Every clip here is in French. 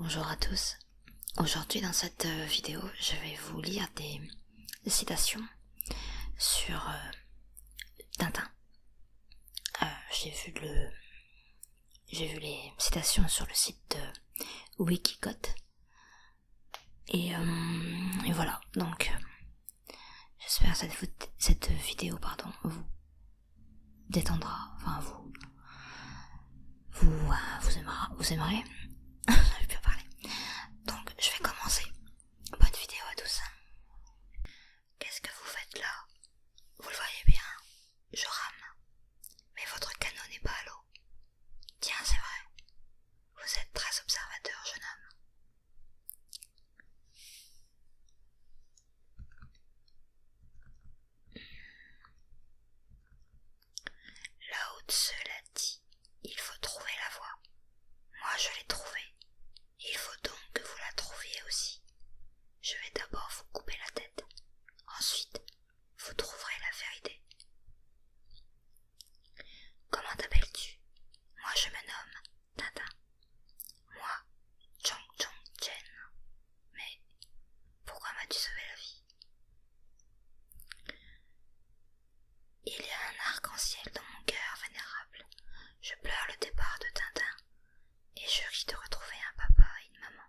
Bonjour à tous. Aujourd'hui dans cette vidéo, je vais vous lire des citations sur Tintin. J'ai vu les citations sur le site de Wikiquote. Et voilà, donc j'espère que cette vidéo vous détendra, enfin vous aimerez. J'arrive plus à parler. Donc je vais commencer. Bonne vidéo à tous. Qu'est-ce que vous faites là? Vous le voyez bien, je rame. Mais votre canot n'est pas à l'eau. Tiens, c'est vrai. Vous êtes très observateur, jeune homme. Lao Tse l'a dit, il faut trouver la voie. Moi je l'ai trouvée. Il faut donc que vous la trouviez aussi. Je vais d'abord vous couper la tête. Ensuite, vous trouverez la vérité. Comment t'appelles-tu? Moi je me nomme Tintin. Moi, Chong Chong Chen. Mais pourquoi m'as-tu sauvé la vie? Il y a un arc-en-ciel dans mon cœur vénérable. Je pleure le départ de Tintin et je ris de retrouver un papa et une maman.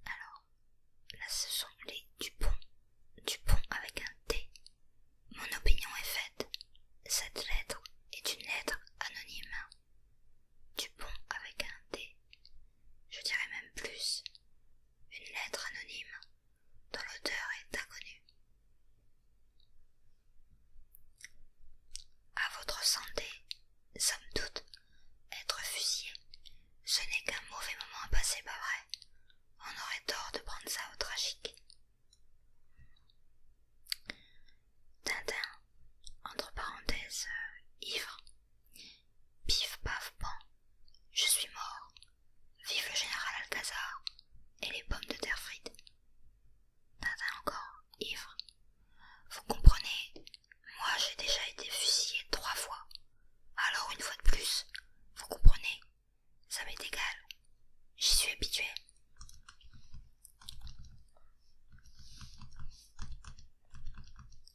Alors, là ce sont les Dupont avec un T. Mon opinion est faite. Cette lettre est une lettre anonyme. Dupont avec un D. Je dirais même plus. Une lettre anonyme dont l'auteur est inconnu. À votre santé, somme toute, être fusillé, ce n'est qu'un mauvais moment à passer, pas vrai? On aurait tort de prendre ça au tragique. Tintin, entre parenthèses, ivre. Pif paf pan, je suis mort. Vive le général Alcazar et les pommes de terre frites. Tintin encore, ivre. Vous comprenez, moi j'ai déjà été fusillé 3 fois. Alors une fois de plus, vous comprenez, ça m'est égal. J'y suis habitué.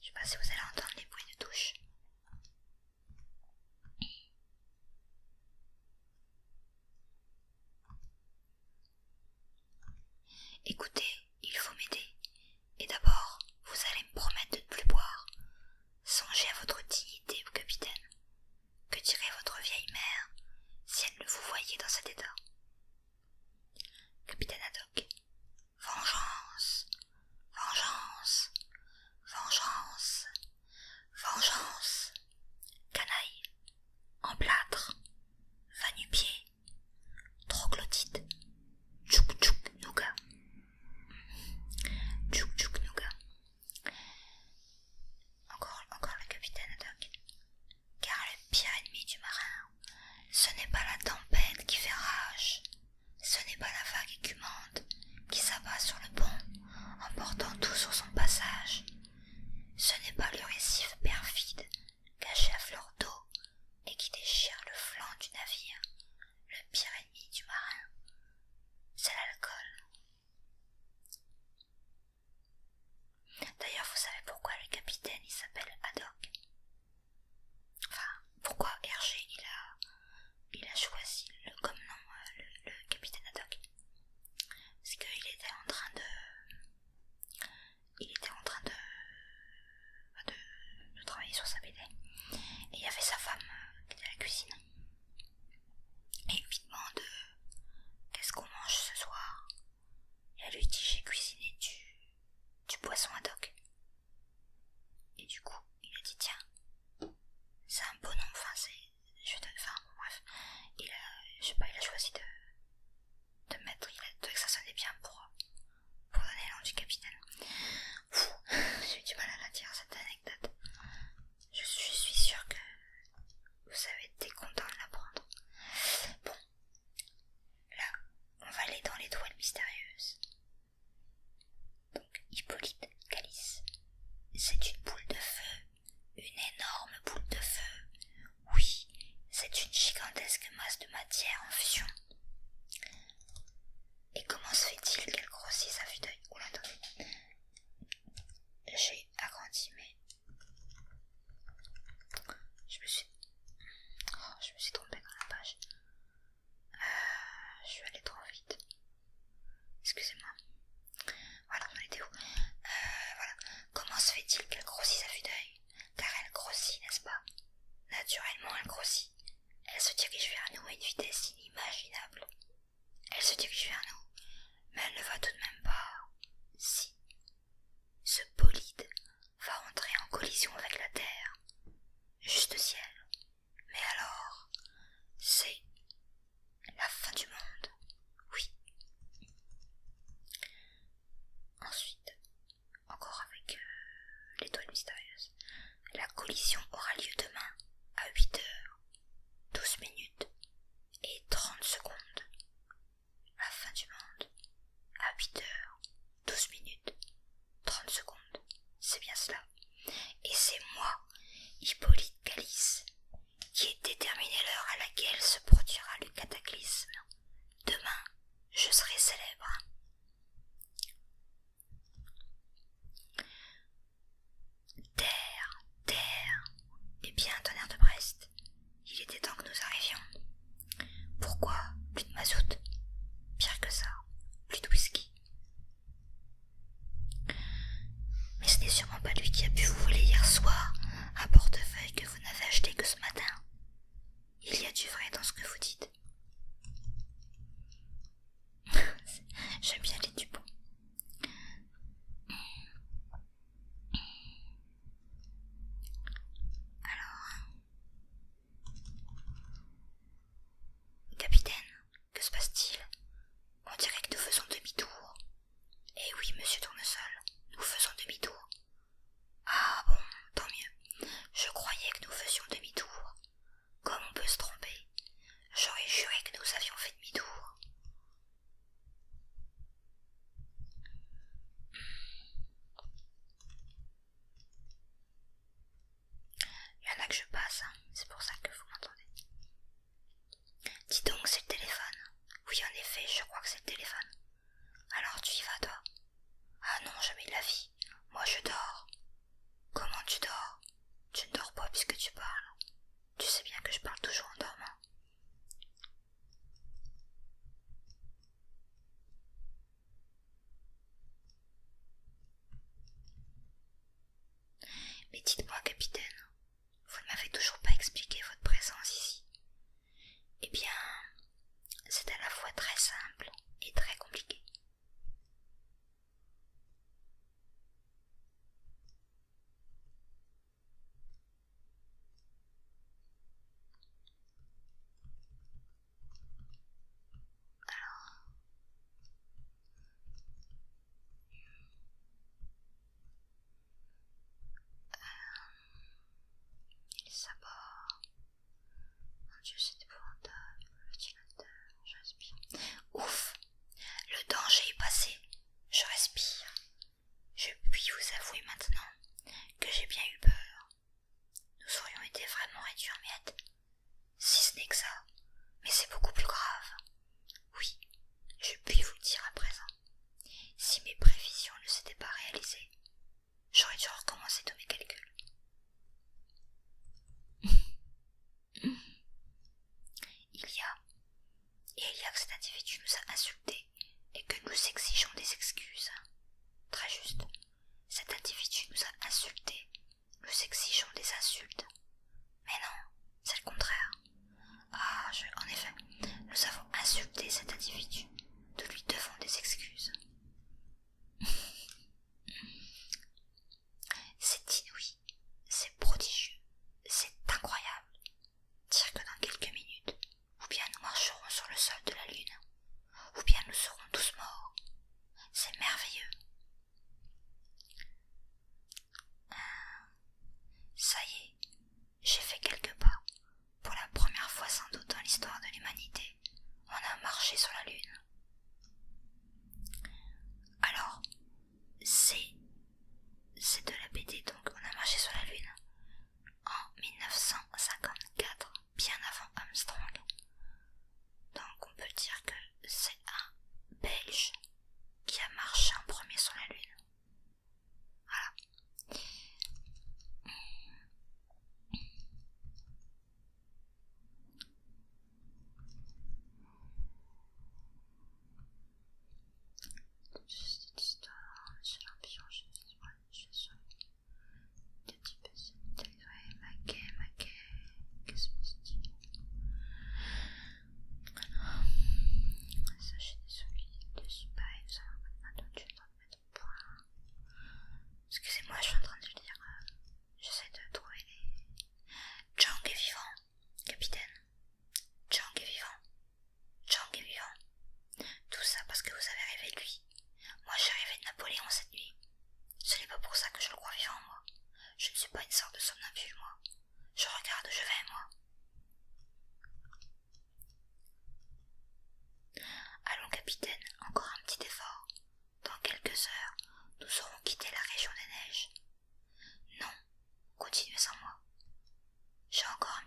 Je sais pas si vous allez entendre les bruits de douche. Écoutez, il faut m'aider. Et d'abord, vous allez me promettre de ne plus boire. Songez à votre dignité, capitaine. Que dirait votre vieille mère si elle vous voyait dans cet état? Capitaine Haddock. Vengeance, vengeance, vengeance, vengeance. Canaille, emplâtre, va-nu-pied, troglodyte, tchouk-tchouk nougat. Tchouk-tchouk nougat. Encore le capitaine Haddock. Car le pire ennemi du marin, ce n'est pas la tempête qui fait rage, ce n'est pas la vague écumante qui s'abat sur le pont, emportant tout sur son passage, ce n'est pas le récif perfide, caché à fleur d'eau et qui déchire le flanc du navire. Le pire ennemi du marin, c'est l'alcool. D'ailleurs, vous savez pourquoi le capitaine il s'appelle Haddock? Enfin, pourquoi Hergé il a choisi comme nom le capitaine Haddock? Parce qu'il était en train de travailler sur sa BD et il y avait sa femme qui était à la cuisine et il lui demande qu'est-ce qu'on mange ce soir, et elle lui dit j'ai cuisiné du poisson Haddock. Et du coup il a dit tiens, c'est un beau nom, enfin bon bref, il a choisi de mettre, il a trouvé que ça sonnait bien pour donner le nom du capitaine. J'ai eu du mal à la dire cette anecdote. Je suis sûre que vous avez été content de l'apprendre. Bon, là, on va aller dans l'étoile mystérieuse. Donc, Hippolyte Calice. C'est une boule de feu. Une énorme boule de feu. Oui, c'est une gigantesque masse de matière en fusion. Et comment se fait-il qu'elle grossisse à vue d'œil? Oula, attendez. J'ai agrandi, mais je me suis trompée dans la page. Je suis allée trop vite. Excusez-moi. Voilà, on était où? Voilà. Comment se fait-il qu'elle grossisse à vue d'œil? Car elle grossit, n'est-ce pas? Naturellement, elle grossit. Elle se dirige vers nous à une vitesse inimaginable. Elle se dirige vers nous, mais elle ne va tout de même pas. Si. Ce bolide va entrer en collision avec la Terre, juste au ciel. Mais alors, c'est la fin du monde. Oui. Ensuite, encore avec l'étoile mystérieuse, la collision aura lieu demain à 8h12 et 30 secondes. La fin du monde à 8h12 30 secondes. C'est bien cela. Et c'est moi, Hippolyte Calice, qui ai déterminé l'heure à laquelle se produira le cataclysme. Demain, je serai célèbre. Terre, terre. Eh bien, tonnerre de Brest, il était temps que nous arrivions. Pourquoi plus de mazout? Pire que ça, plus de whisky. Mais ce n'est sûrement pas lui qui a pu vous voler hier soir un portefeuille que vous n'avez acheté que ce matin. Il y a du vrai dans ce que vous dites. J'aime bien les Dupont. Alors, capitaine, que se passe-t-il? On dirait que nous faisons demi-tour. Eh oui, monsieur Tournesol, nous faisons demi-tour. Ah bon, tant mieux. Je croyais que nous faisions demi-tour. Comme on peut se tromper. J'aurais juré que nous avions fait demi-tour. Il y en a que je passe, hein. C'est pour ça que vous m'entendez. Dis donc, c'est le téléphone. Oui, en effet, je crois que c'est le téléphone. Alors tu y vas, toi? Ah non, jamais de la vie. Moi, je dors. Comment tu dors? Tu ne dors pas puisque tu parles. Tu sais bien que je parle toujours en dormant. Mais dites-moi, capitaine, vous ne m'avez toujours pas expliqué votre présence ici. Eh bien, c'est à la fois très simple et très compliqué. Les sabords. Mon Dieu, c'est épouvantable. Le ventilateur, je respire. Ouf! Le danger est passé. Je respire. Je puis vous avouer maintenant que j'ai bien eu peur. Nous aurions été vraiment réduits en miettes. Si ce n'est que ça. Mais c'est beaucoup plus grave. Oui, je puis vous le dire à présent. Si mes prévisions ne s'étaient pas réalisées, j'aurais dû recommencer tous mes calculs. Il y a que cet individu nous a insultés et que nous exigeons des excuses. Très juste. Cet individu nous a insultés, nous exigeons des insultes. Mais non, c'est le contraire. En effet,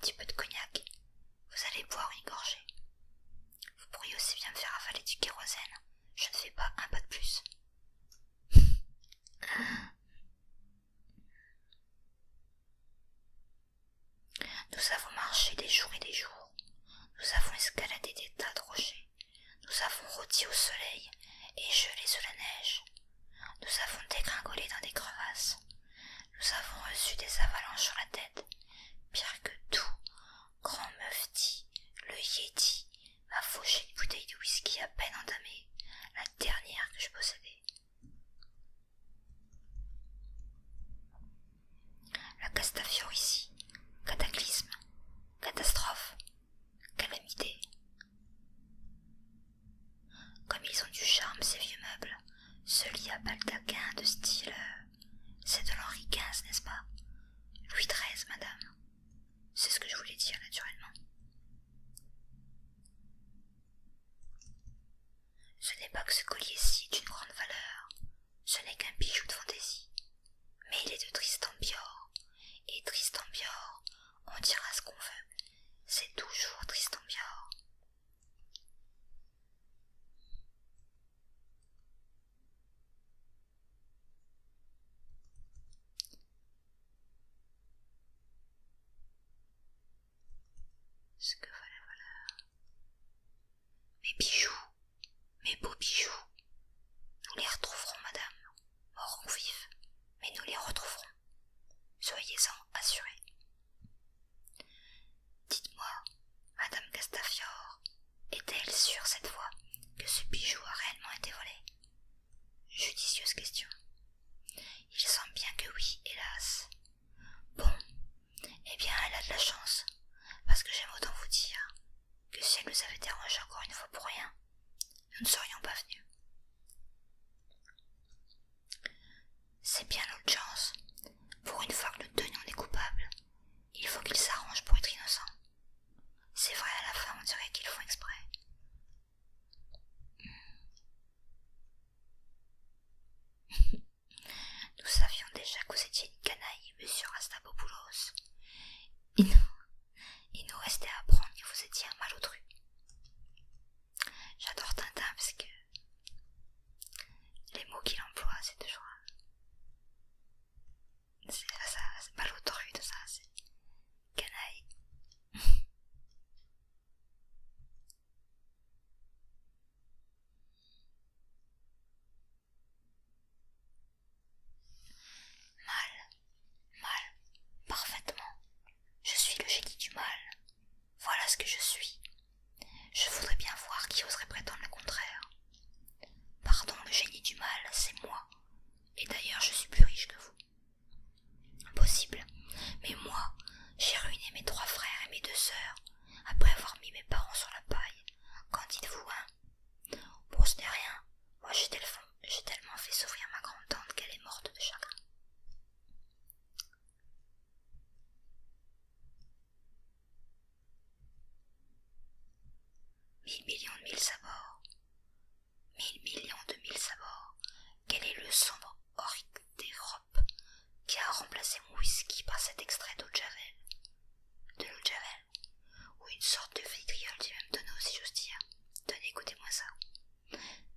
petit peu de cognac. Vous allez boire une gorgée. Vous pourriez aussi bien me faire avaler du kérosène. Je ne fais pas un pas de plus. Nous avons marché des jours et des jours. Nous avons escaladé des tas de rochers. Nous avons rôti au soleil et gelé sous la neige. Nous avons dégringolé dans des crevasses. Nous avons reçu des avalanches sur la tête. Pire que tout, grand Mufti, le Yéti, m'a fauché une bouteille de whisky à peine entamée, la dernière que je possédais. La Castafiore, cataclysme, catastrophe, calamité. Comme ils ont du charme ces vieux meubles, ce lit à baldaquin de style... c'est de l'Henri XV, n'est-ce pas? Louis XIII, madame. C'est ce que je voulais dire, naturellement. Ce n'est pas que ce collier-ci est d'une grande valeur, ce n'est qu'un bijou de fantaisie, mais il est de Tristan Bior, et Tristan Bior, on dira ce qu'on veut, c'est toujours Tristan Bior. Ce que vaut la valeur. Mes bijoux, mes beaux bijoux, nous les retrouverons, madame, morts ou vifs, mais nous les retrouverons. Soyez-en assurés. Dites-moi, madame Castafiore, est-elle sûre cette fois que ce bijou a réellement été volé? Judicieuse question. Il semble bien que oui, hélas. Bon, eh bien elle a de la chance, parce que j'aime autant vous dire que si elle nous avait dérangé encore une fois pour rien, nous ne serions pas venus. C'est bien notre chance. Pour une fois que nous tenions des coupables, il faut qu'ils s'arrangent pour être innocents. C'est vrai, à la fin on dirait qu'ils font exprès. Nous savions déjà que vous étiez une canaille, monsieur Rastapopoulos. Il nous restait à apprendre que vous étiez un malotru. J'adore Tintin parce que les mots qu'il emploie, c'est toujours... c'est malotru, tout ça, c'est canaille. Mal, parfaitement. Je suis le génie du mal. Voilà ce que je suis. Je voudrais bien voir qui oserait prétendre le contraire. Pardon, le génie du mal, c'est moi. Et d'ailleurs, je suis plus riche que vous. Impossible. Mais moi, j'ai ruiné mes 3 frères et mes 2 sœurs, après avoir mis mes parents sur la paille. Qu'en dites-vous, hein? Bon, ce n'est rien. Moi, j'ai tellement fait souffrir ma grande-tante qu'elle est morte de chagrin. Mille millions de mille sabords. 1000 millions de 1000 sabords. Quel est le sombre auric d'Europe qui a remplacé mon whisky par cet extrait d'eau de Javel? De l'eau de Javel, ou une sorte de vitriol du même tonneau, si j'ose dire. Tenez, écoutez-moi ça.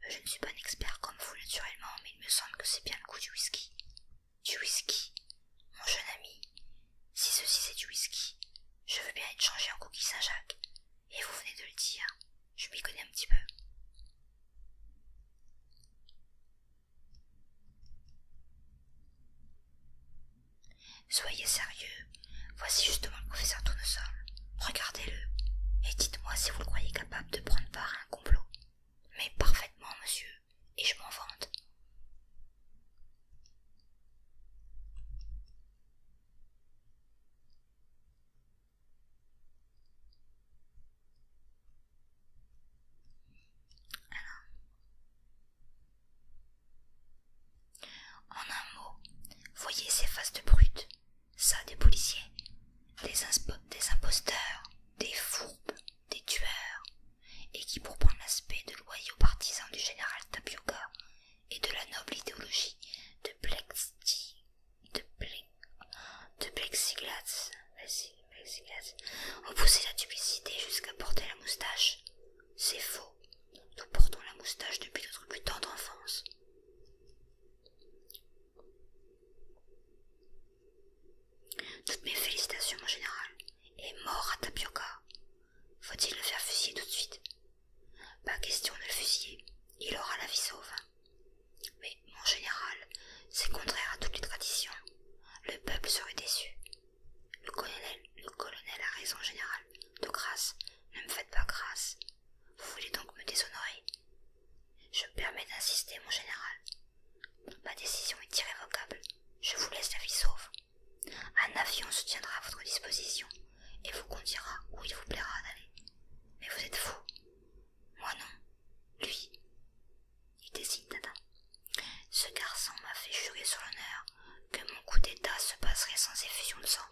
Je ne suis pas un expert comme vous, naturellement, mais il me semble que c'est bien le goût du whisky. Du whisky, mon jeune ami. Si ceci c'est du whisky, je veux bien être changé en coquille Saint-Jacques. Et vous venez de le dire, je m'y connais un petit peu. Soyez sérieux, voici justement le professeur Tournesol. Regardez-le, et dites-moi si vous le croyez capable de prendre part à un complot. Mais parfaitement, monsieur, et je m'en vante. En un mot, voyez ces faces de brutes, ça des policiers, des imposteurs, des fourbes, des tueurs, et qui pour prendre l'aspect de loyaux partisans du général Tapioca et de la noble idéologie de plexiglas, efficace. On poussait la duplicité jusqu'à porter la moustache. C'est faux. Nous portons la moustache depuis notre plus tendre enfance. Toutes mes félicitations, mon général. Et mort à Tapioca. Faut-il le faire fusiller tout de suite? Pas question de le fusiller. Il aura la vie sauve. Mais, mon général, c'est contraire à toutes les traditions. Le peuple serait déçu. Le colonel a raison, général. De grâce, ne me faites pas grâce. Vous voulez donc me déshonorer? Je me permets d'insister, mon général. Ma décision est irrévocable. Je vous laisse la vie sauve. Un avion se tiendra à votre disposition et vous conduira où il vous plaira d'aller. Mais vous êtes fou. Moi non. Lui. Il désigne Tintin. Ce garçon m'a fait jurer sur l'honneur que mon coup d'état se passerait sans effusion de sang.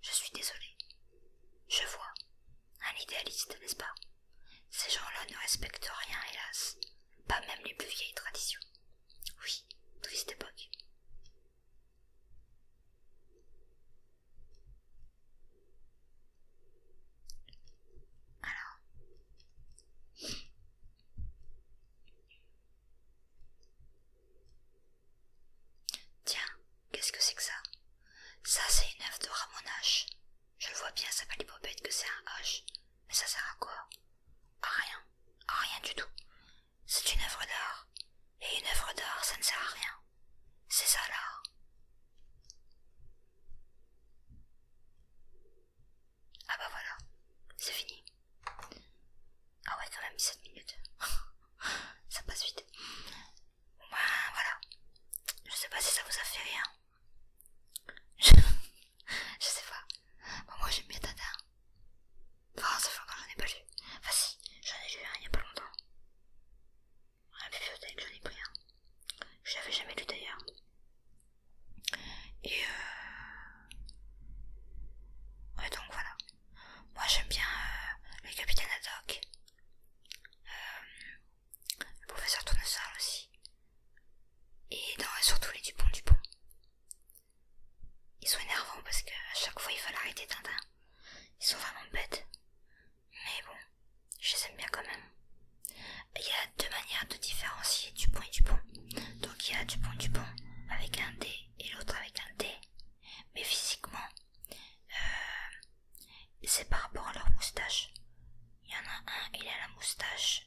Je suis désolé. Je vois. Un idéaliste, n'est-ce pas? Ces gens-là ne respectent rien, hélas. Pas même les plus vieilles traditions. Oui, triste époque. Alors. Tiens, qu'est-ce que c'est que ça? Ça, c'est une œuvre de Ramon H. Je le vois bien, ça palipopette que c'est un H. Mais ça sert à quoi? À rien. À rien du tout. C'est une œuvre d'art. Et une œuvre d'art, ça ne sert à rien. C'est ça l'art. Ah bah voilà. C'est fini. Ah ouais, quand même 17 minutes. Ça passe vite. Bon bah voilà. Je sais pas si ça vous a fait rire. Je sais pas. Bon, moi j'aime bien Tintin. Enfin, ça fait longtemps que j'en ai pas lu. Enfin si, j'en ai lu un il y a pas longtemps. À la bibliothèque, j'en ai pris un. Je l'avais jamais lu d'ailleurs. Et ouais, donc voilà. Moi j'aime bien le capitaine Haddock. Le professeur Tournesol aussi. Et surtout les Dupont. Ils sont énervants parce que à chaque fois il faut l'arrêter Tintin. Ils sont vraiment bêtes. Mais bon, je les aime bien quand même. Il y a deux manières de différencier Dupont et Dupont. Donc il y a Dupont avec un D et l'autre avec un D. Mais physiquement, c'est par rapport à leur moustache. Il y en a un, il a la moustache